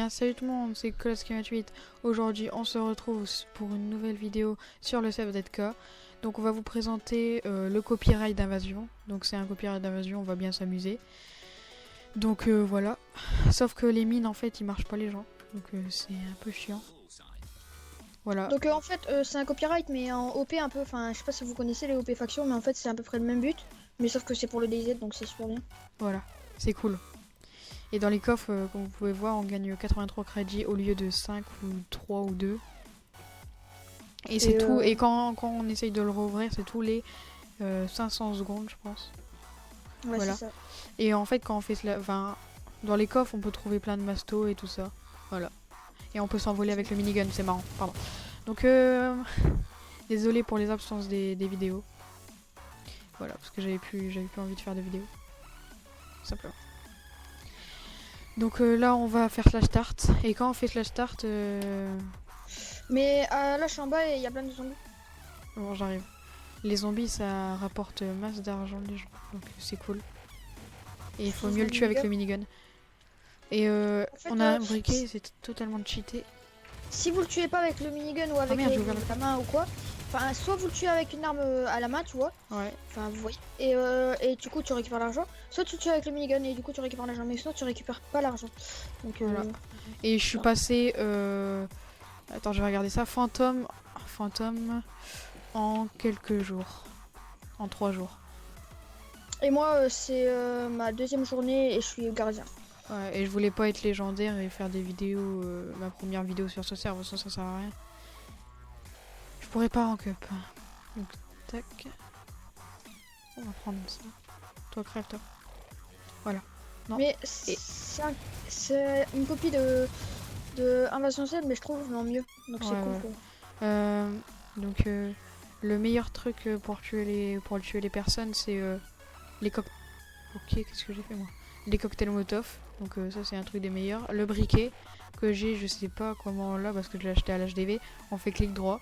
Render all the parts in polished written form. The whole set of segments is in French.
bien, salut tout le monde, c'est Colosskim28. Aujourd'hui, on se retrouve pour une nouvelle vidéo sur le serveur ZK. Donc, on va vous présenter le copyright d'invasion. Donc, c'est un copyright d'invasion, on va bien s'amuser. Donc, voilà. Sauf que les mines, en fait, ils marchent pas les gens. Donc, c'est un peu chiant. Voilà. Donc en fait c'est un copyright mais en OP un peu, enfin je sais pas si vous connaissez les OP factions mais en fait c'est à peu près le même but mais sauf que c'est pour le DayZ donc c'est super bien. Voilà, c'est cool. Et dans les coffres, comme vous pouvez voir, on gagne 83 crédits au lieu de 5 ou 3 ou 2. Et c'est tout. Et quand on essaye de le rouvrir, c'est tous les 500 secondes, je pense. Ouais, voilà. c'est ça. Et en fait, quand on fait cela, enfin, dans les coffres, on peut trouver plein de mastos et tout ça. Voilà. Et on peut s'envoler avec le minigun, c'est marrant. Pardon. Donc, désolé pour les absences des vidéos. Voilà, parce que j'avais plus envie de faire de vidéos. Simplement. Donc là, on va faire slash start. Et quand on fait slash start... Mais là je suis en bas et il y a plein de zombies. Bon, j'arrive. Les zombies, ça rapporte masse d'argent les gens. Donc c'est cool. Et il faut mieux le tuer avec le minigun. Et en fait, on a un briquet, c'est totalement cheaté. Si vous le tuez pas avec le minigun ou avec la main ou quoi, enfin soit vous le tuez avec une arme à la main, tu vois. Ouais. Enfin vous voyez. Et du coup tu récupères l'argent. Soit tu le tues avec le minigun et du coup tu récupères l'argent, mais sinon tu récupères pas l'argent. Donc voilà. Et je suis passé. Attends, je vais regarder ça. Fantôme en quelques jours. En 3 jours. Et moi c'est ma deuxième journée et je suis gardien. Ouais, et je voulais pas être légendaire et faire des vidéos, ma première vidéo sur ce serveur, ça sert à rien. Je pourrais pas rank up. Donc, tac. On va prendre ça. Toi, crève, toi. Voilà. Non. Mais c'est une copie de Invasion Z, mais je trouve non mieux. Donc c'est cool. Quoi. Donc, le meilleur truc pour tuer les personnes, c'est les cocktails. Ok, qu'est-ce que j'ai fait moi? Les cocktails Molotov. Donc ça c'est un truc des meilleurs. Le briquet que j'ai, je sais pas comment là parce que je l'ai acheté à l'HDV. On fait clic droit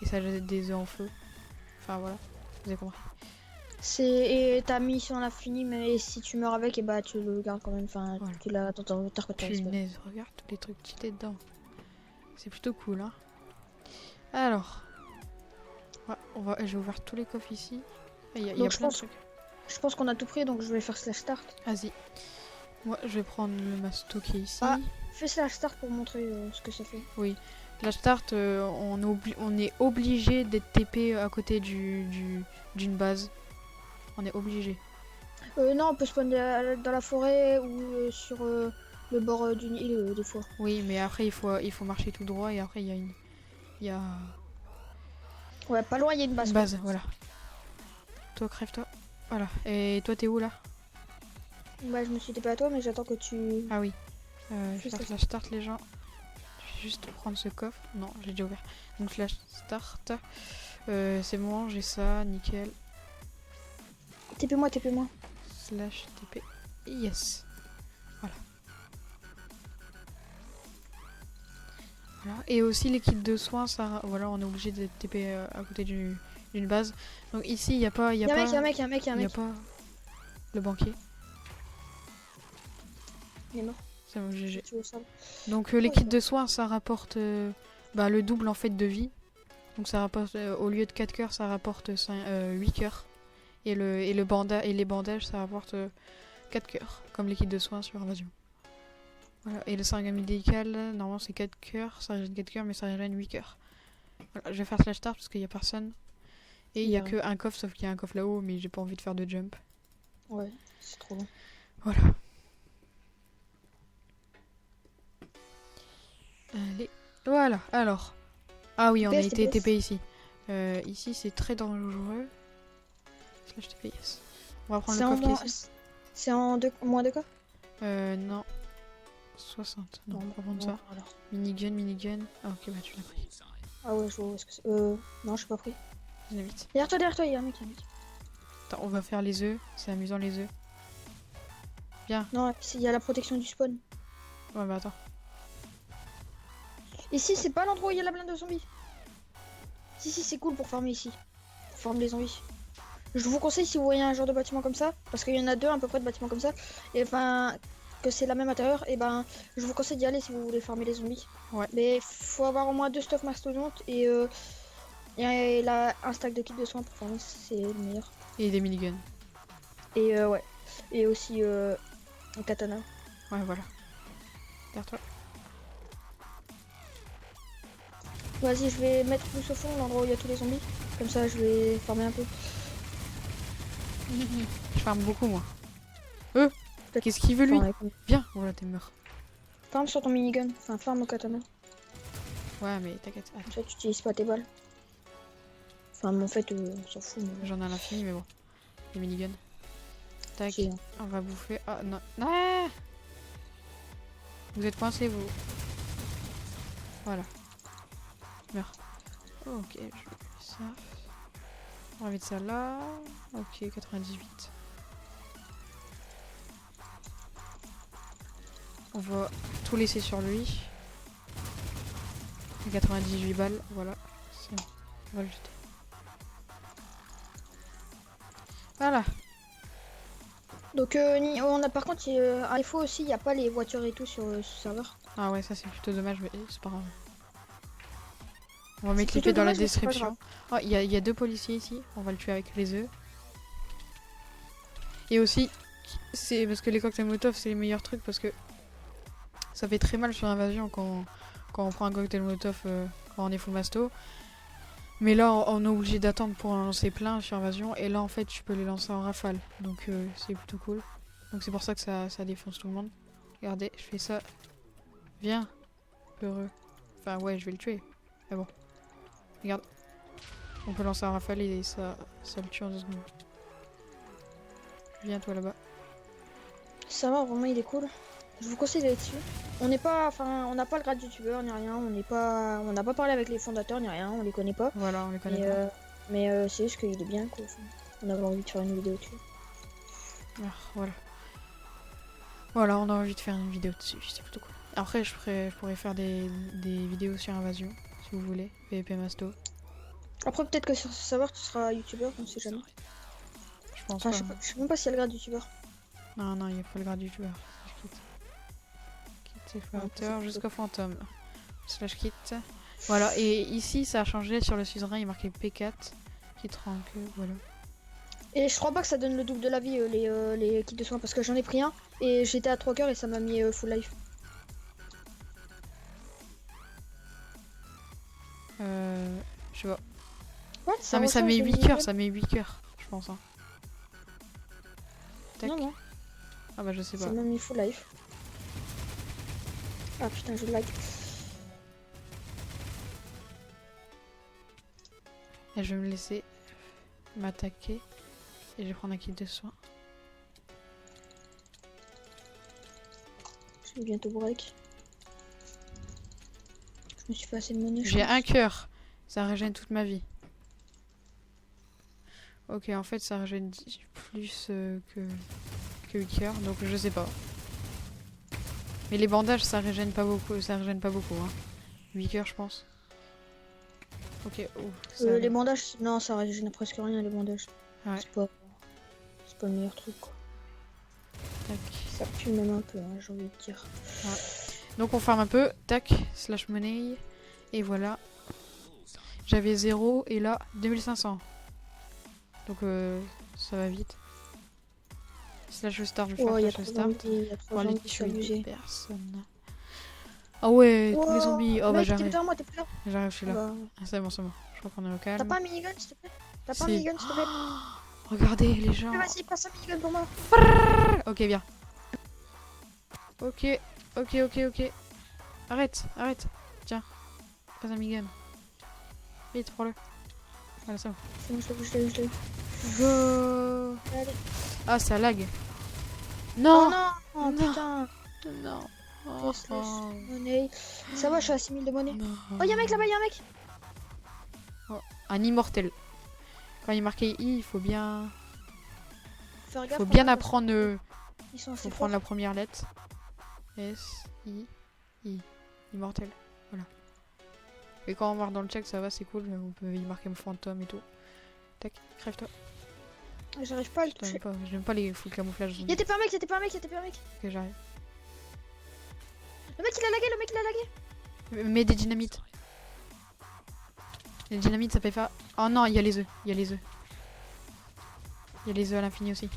et ça jette des œufs en feu. Enfin voilà, vous avez compris. Et ta mission l'a fini, mais si tu meurs avec, et bah tu le gardes quand même. Enfin, voilà. tu l'as dans ton retard. Punaise, regarde tous les trucs cheatés dedans. C'est plutôt cool, hein. Alors, ouais, je vais ouvrir tous les coffres ici. Il y a plein de trucs. Je pense qu'on a tout pris, donc je vais faire slash start. Vas-y. Moi, je vais prendre le masto qui est ici. Ah, fais slash start pour montrer ce que ça fait. Oui. Slash start, on est obligé d'être TP à côté d'une base. On est obligé. Non, on peut spawn dans la forêt ou sur le bord d'une île des fois. Oui, mais après il faut marcher tout droit et après il y a... Ouais, pas loin, il y a une base. Une base, voilà. Toi, crève-toi. Voilà. Et toi, t'es où là? Bah, je me suis TP à toi, mais j'attends que tu... Ah oui. Je vais faire slash start les gens. Je vais juste prendre ce coffre. Non, j'ai déjà ouvert. Donc slash start. C'est bon, j'ai ça, nickel. TP-moi. Slash TP. Yes. Voilà. Voilà. Et aussi les kits de soins, ça, voilà, on est obligé d'être TP à côté d'une base. Donc ici, il n'y a pas... Il y a pas le banquier. Il est mort. C'est bon, GG. Donc les kits de soins, ça rapporte le double en fait de vie. Donc ça rapporte, au lieu de 4 cœurs, ça rapporte 8 cœurs. Et les bandages, ça rapporte 4 cœurs. Comme les kits de soins sur Invasion. Voilà. Et le seringue médical, normalement c'est 4 cœurs. Ça régène 4 cœurs, mais ça régène 8 cœurs. Voilà, je vais faire slash start parce qu'il n'y a personne. Et il n'y a que un coffre, sauf qu'il y a un coffre là-haut, mais j'ai pas envie de faire de jump. Ouais, c'est trop long. Voilà. Allez, voilà, alors. Ah oui, on a été TP ici. Ici, c'est très dangereux. Slash TP, yes. On va prendre le coffre ici. C'est en moins de quoi? Non. 60. Non, on va prendre ça. Alors. Minigun. Ah ok, bah tu l'as pris. Ah ouais, je vois ce que c'est. Non, je suis pas pris. Vite. Derrière toi, il y a un mec. Attends, on va faire les œufs. C'est amusant les œufs. Viens. Non, il y a la protection du spawn. Ouais, bah attends. Ici, c'est pas l'endroit où il y a la blinde de zombies. Si, c'est cool pour farmer ici. Pour farmer les zombies. Je vous conseille si vous voyez un genre de bâtiment comme ça, parce qu'il y en a deux à peu près de bâtiments comme ça. Et enfin, que c'est la même intérieur, et ben je vous conseille d'y aller si vous voulez farmer les zombies. Ouais. Mais faut avoir au moins 2 stocks mastodontes et un stack de kits de soins pour farmer, c'est le meilleur. Et des miniguns. Et ouais. Et aussi un katana. Ouais, voilà. Derrière toi. Vas-y, je vais mettre plus au fond l'endroit où il y a tous les zombies. Comme ça, je vais farmer un peu. Je farme beaucoup, moi. Qu'est-ce qu'il veut, lui? Viens. Oh là, t'es mort. Farme sur ton minigun. Enfin, farme au katana. Ouais, mais t'inquiète. Comme ça, tu utilises pas tes balles. Enfin, mais en fait, on s'en fout. Mais... J'en ai à l'infini, mais bon. Les miniguns. Tac. Si, hein. On va bouffer. Ah, non. Ah, vous êtes coincés, vous. Voilà. Meurs. Ok, je vais ça. On va mettre ça là. Ok, 98. On va tout laisser sur lui. 98 balles, voilà. C'est bon. On va le jeter. Voilà. Donc, on a par contre, un défaut aussi, il n'y a pas les voitures et tout sur ce serveur. Ah ouais, ça c'est plutôt dommage, mais c'est pas grave. On va mettre C'est l'épée dans la dommage, mais c'est pas description. Oh, il y a 2 policiers ici. On va le tuer avec les œufs. Et aussi, c'est parce que les cocktails Molotov, c'est les meilleurs trucs parce que ça fait très mal sur Invasion quand on prend un cocktail Molotov quand on est full masto. Mais là, on est obligé d'attendre pour en lancer plein sur Invasion. Et là, en fait, tu peux les lancer en rafale. Donc, c'est plutôt cool. Donc, c'est pour ça que ça défonce tout le monde. Regardez, je fais ça. Viens, heureux. Enfin, ouais, je vais le tuer. Mais bon. Regarde. On peut lancer un rafale et ça le tue en 2 secondes. Viens, toi, là-bas. Ça va, vraiment, il est cool. Je vous conseille d'aller dessus. On n'est pas, enfin, on n'a pas le grade youtubeur ni rien. On n'a pas parlé avec les fondateurs ni rien. On les connaît pas. Voilà, on les connaît pas. Mais c'est juste qu'il est bien, quoi. Enfin, on avait envie de faire une vidéo dessus. Ah, voilà. Voilà, on a envie de faire une vidéo dessus. C'est plutôt cool. Après, je pourrais faire des vidéos sur Invasion, si vous voulez. PvP Masto. Après, peut-être que sur ce serveur, tu seras youtubeur, on sait jamais. Je pense Enfin, pas. je sais même pas s'il y a le grade youtubeur. Non, il n'y a pas le grade youtubeur. Quitte explorateur jusqu'au fantôme. Slash kit. Voilà, et ici, ça a changé sur le suzerain. Il est marqué P4. Qui tranque, voilà. Et je crois pas que ça donne le double de la vie, les kits de soins, parce que j'en ai pris un. Et j'étais à 3 coeurs et ça m'a mis full life. Je sais pas. Ouais, Ah, mais ça met 8 cœurs, ça met 8 cœurs, je pense. Hein. Tac. Non. Ah bah je sais pas. Ça m'a mis full life. Ah putain, je lag. Et je vais me laisser m'attaquer. Et je vais prendre un kit de soins. Je vais bientôt break. Je me suis fait assez de monnaie. J'ai un cœur. Ça régène toute ma vie. Ok, en fait ça régène plus que 8 cœurs. Donc je sais pas. Mais les bandages ça régène pas beaucoup. Ça régène pas beaucoup. Hein. 8 cœurs je pense. Ok. Les bandages, non, ça régène presque rien les bandages. Ouais. C'est pas le meilleur truc quoi. Tac. Ça pue même un peu, hein, j'ai envie de dire. Ouais. Donc on farme un peu. Tac. Slash money. Et voilà. J'avais 0 et là 2500. Donc ça va vite. Slash start, je vais faire slash start. Pour aller tuer personne. Ah ouais, tous les zombies. Oh bah j'arrive. J'arrive, je suis là. Bah... Ah, c'est bon. Je crois qu'on est au calme. T'as pas un minigun s'il te plaît? T'as pas un minigun s'il te plaît? Regardez les gens. Vas-y, passe un minigun pour moi. Ok, bien. Ok. Arrête. Tiens. Passe un minigun. Vite, prends-le. Voilà, ça. C'est bon, je l'ai eu. Go. Allez. Ah, ça lag. Non. Oh non, putain. Non. Monnaie. Ça va, je suis à 6000 de monnaie. Non. Oh, y'a un mec là-bas, y'a un mec. Oh, un immortel. Quand il est marqué I, il faut bien... Faire gaffe. Faut bien apprendre... Ils sont assez faut prendre la première lettre. S, I, I. Immortel. Voilà. Et quand on marque dans le check, ça va, c'est cool. On peut y marquer mon fantôme et tout. Tac, crève-toi. J'arrive pas à le toucher. J'aime pas les full camouflage. Y'a pas un mec. Ok, j'arrive. Le mec il a lagué, le mec il a lagué. Mets des dynamites. Les dynamites ça peut faire... Oh non, il y a les œufs. Il y a les œufs. Il y a les œufs à l'infini aussi.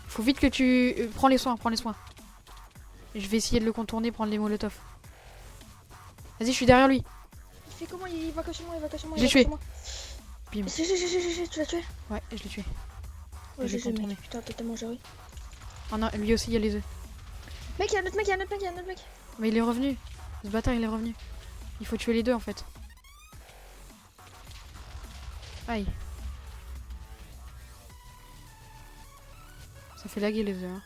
Faut vite que tu... prends les soins, prends les soins. Je vais essayer de le contourner, prendre les molotovs. Vas-y, je suis derrière lui. Il fait comment? Il va cacher moi, il va cacher moi. Je l'ai tué. Bim. Tu l'as tué? Ouais, je l'ai tué. Ouais, je l'ai contourné. Putain, t'as tellement géré. Oh non, lui aussi il y a les œufs. Mec, il y a un autre mec, il y a un autre mec, il y a un autre mec. Mais il est revenu. Ce bâtard il est revenu. Il faut tuer les deux en fait. Aïe. Ça fait laguer les œufs. Hein.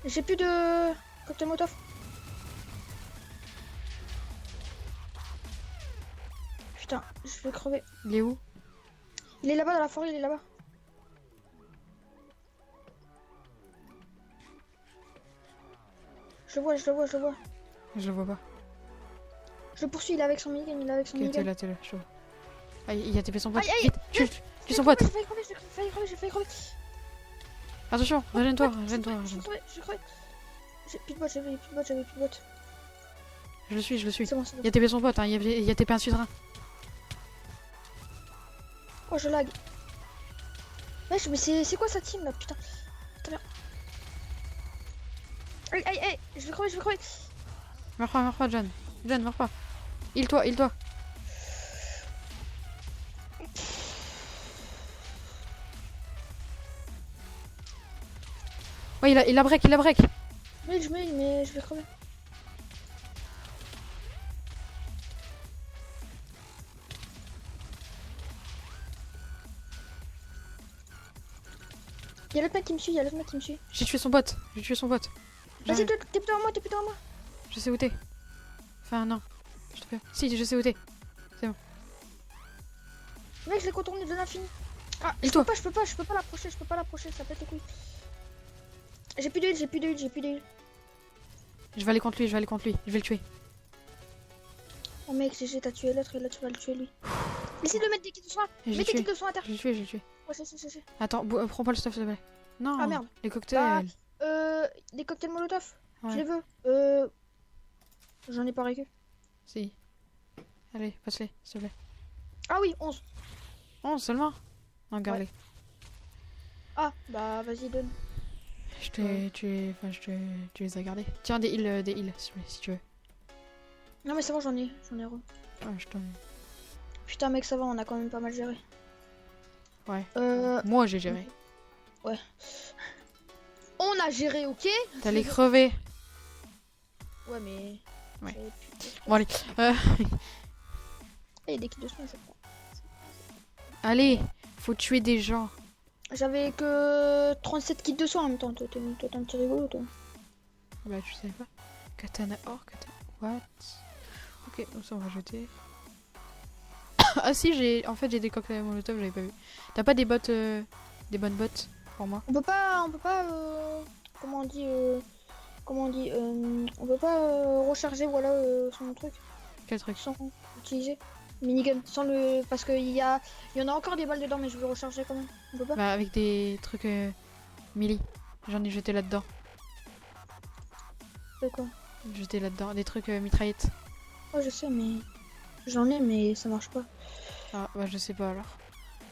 J'ai plus de cocktail Molotov. Putain, je vais crever. Il est où? Il est là-bas dans la forêt, il est là-bas. Je le vois, je le vois, je le vois. Je le vois pas. Je le poursuis, il est avec son minigun, il est avec son Ok, minigun. t'es là, je te vois. Aïe, il a TP son pote. Aïe, aïe, Vite, tue son pote. J'ai failli crever, j'ai failli crever. Attention, régène-toi, Je régène-toi. suis crevé. J'ai plus de bottes, j'avais plus de bottes, j'avais plus de bottes. Je le suis, je le suis. C'est bon, c'est bon. Il a TP son pote, hein. Il y a TP un sudrin. Oh, je lag. Wesh, mais c'est quoi sa team là, putain? Attends, bien. Aïe, aïe, aïe, je vais crever, je vais crever. Meurs pas, John. John, meurs pas. Heal-toi, heal-toi. Ouais, il a break, il a break. Mais mais je vais crever. Y'a l'autre mec qui me suit, y'a l'autre mec qui me suit. J'ai tué son pote, j'ai tué son pote. Vas-y, t'es plus devant moi, t'es plus devant moi. Je sais où t'es. Enfin, non. Je te fais. Si, je sais où t'es. Mec, je l'ai contourné de l'infini. Ah, Et toi? je peux pas l'approcher, ça pète les couilles. J'ai plus d'huile. Je vais aller contre lui, je vais le tuer. Oh mec, GG, t'as tué l'autre et là tu vas le tuer lui. Essaye de mettre des kits de soins. Et Mets des kits de soins à terre. Je l'ai tué. Ouais, c'est. Attends, prends pas le stuff, s'il te plaît. Non, Ah merde. les cocktails. Des cocktails Molotov. Ouais. Je les veux. J'en ai pas récu. Si. Allez, passe-les, s'il te plaît. Ah oui, 11. 11 seulement? Non, garde-les. Ah, bah vas-y, donne. Tu les as gardés. Tiens, des heals, s'il te plaît, si tu veux. Non mais c'est bon, j'en ai re. Ouais, je t'en... Putain mec, ça va, on a quand même pas mal géré. Ouais. Moi, j'ai géré. Ouais. On a géré, ok? T'allais crever. Ouais, mais... Ouais. Bon, allez. Il y a des kits de soins, c'est bon. Allez, faut tuer des gens. J'avais que 37 kits de soins en même temps. Toi, t'es un petit rigolo, toi. Bah, tu savais pas. Katana or, katana... What? Ok, donc ça, on va jeter. Ah si, j'ai des cocktails Molotov, j'avais pas vu. T'as pas des bottes... des bonnes bottes pour moi? On peut pas... comment on dit... on peut pas recharger, voilà, son truc. Quel truc? Sans utiliser. Minigun, sans le... Parce qu'il y en a encore des balles dedans, mais je veux recharger quand même. On peut pas? Bah, avec des trucs... melee. J'en ai jeté là-dedans. C'est quoi? Jeté là-dedans. Des trucs mitraillettes. Ouais, je sais, mais... J'en ai, mais ça marche pas. Ah, bah je sais pas alors.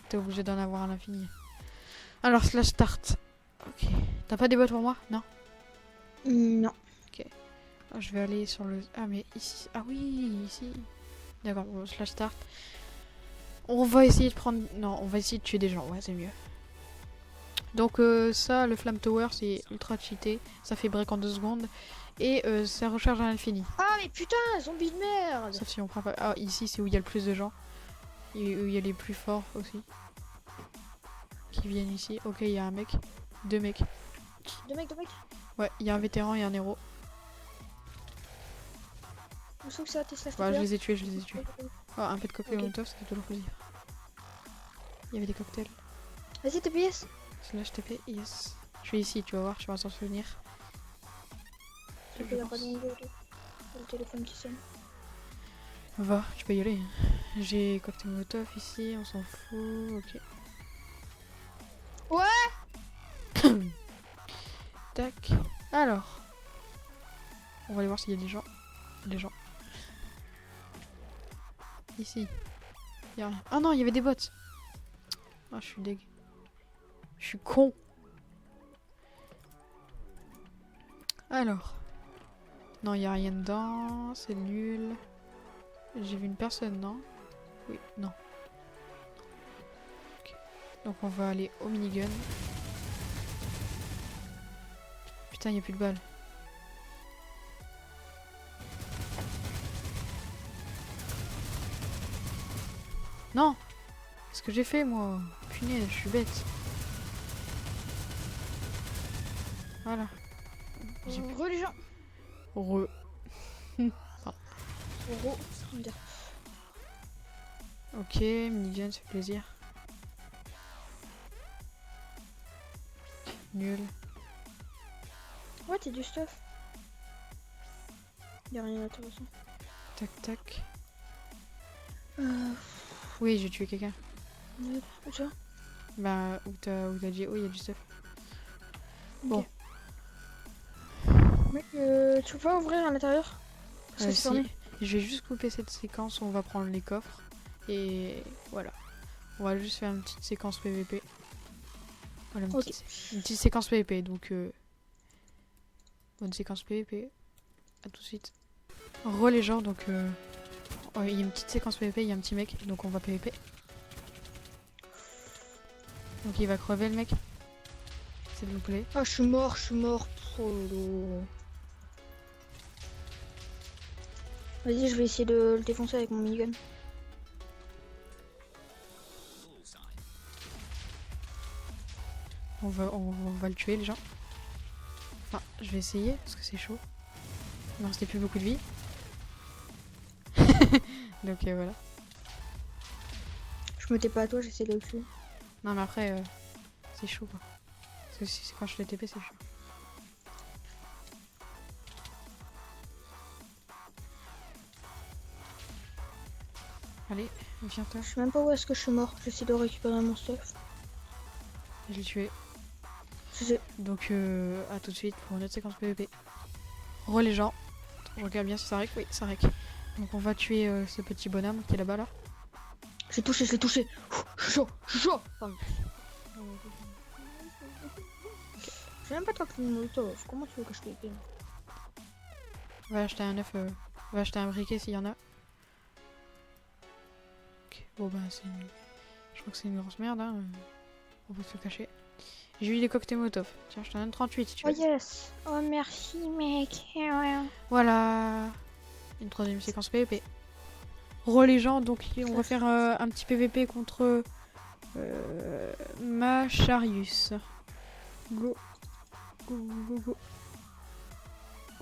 T'es obligé d'en avoir à l'infini. Alors, slash start. Ok. T'as pas des bottes pour moi? Non? Non. Ok. Ah, je vais aller sur le... Ah, mais ici... Ah oui, ici. D'accord, bon, slash start. On va essayer de prendre... Non, on va essayer de tuer des gens. Ouais, c'est mieux. Donc ça, le Flame Tower, c'est ultra cheaté. Ça fait break en 2 secondes. Et ça recharge à l'infini. Ah mais putain, zombie de merde. Sauf si on prend pas... Ah, ici, c'est où il y a le plus de gens. Et où il y a les plus forts aussi. Qui viennent ici. Ok, il y a un mec. 2 mecs. Deux mecs. Ouais, il y a un vétéran et un héros. Où c'est que ça, tes slash Ouais, je les ai tués. Oh, un peu de cocktail Ok. Molotov, ça fait toujours plaisir. Il y avait des cocktails. Vas-y, TPS. Slash TP, yes. Je suis ici, tu vas voir, tu vas s'en souvenir. Il y a pas de niveau, le téléphone qui sonne. Va, tu peux y aller. J'ai cocktail Molotov ici, on s'en fout, ok. Ouais. Tac. Alors. On va aller voir s'il y a des gens. Des gens. Ici. Y a rien. Ah non, il y avait des bots. Ah, je suis deg. Je suis con. Alors. Non, il y a rien dedans. C'est nul. J'ai vu une personne, non? Oui, non. Ok. Donc on va aller au minigun. Putain, il n'y a plus de balles. Non! Qu'est-ce que j'ai fait, moi? Punaise, je suis bête. Voilà. Re les gens. Re. Re. Ok, minigun, ça fait plaisir. Nul. Ouais, t'es du stuff. Y'a rien à toute façon. Tac, tac. Oui, j'ai tué quelqu'un. Où ça? Bah, où t'as dit, oh, il y a du stuff. Bon. Okay. Mec, tu peux pas ouvrir à l'intérieur? Parce que c'est fermé. Je vais juste couper cette séquence où on va prendre les coffres. Et voilà. On va juste faire une petite séquence PVP. Voilà, une petite séquence PVP. Donc, bonne séquence PVP. À tout de suite. Les gens, donc, il y a une petite séquence PVP, il y a un petit mec, donc on va PVP. Donc il va crever le mec. S'il vous plaît. Ah, je suis mort. Vas-y, je vais essayer de le défoncer avec mon minigun. On va le tuer les gens. Enfin, je vais essayer parce que c'est chaud. Il me restait plus beaucoup de vie. Donc voilà. Je me tais pas à toi, j'essaie de le tuer. Non mais après, c'est chaud quoi. Parce que si, quand je l'ai TP, c'est chaud. Allez, viens-toi. Je sais même pas où est-ce que je suis mort. J'essaie de récupérer mon stuff. Je l'ai tué. Donc à tout de suite pour une autre séquence PVP. Les gens. On regarde bien si ça rec. Oui, ça rec. Donc on va tuer ce petit bonhomme qui est là-bas là. Je l'ai touché. Je suis chaud. Pardon. J'ai même pas trop de molotov. Comment tu veux que je te le On va acheter un œuf. On va acheter un briquet s'il y en a. Ok. Bon bah c'est une... Je crois que c'est une grosse merde hein. On peut se le cacher. J'ai eu des cocktails Molotov. Tiens, je t'en donne 38 si tu veux. Oh yes. Oh merci mec. Voilà. Une troisième séquence PVP. Les gens, donc on va faire un petit PVP contre Macharius. Go. Go.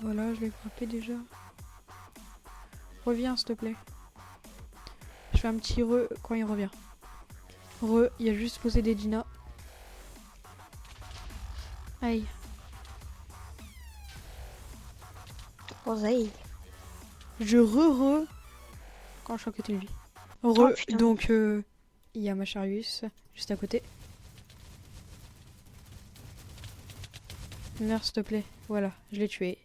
Voilà, je l'ai frappé déjà. Reviens s'il te plaît. Je fais un petit quand il revient. Il a juste posé des dinas. Aïe. Oseille. Je quand je suis à côté de lui. Donc il y a Macharius juste à côté. Meurs s'il te plaît. Voilà, je l'ai tué.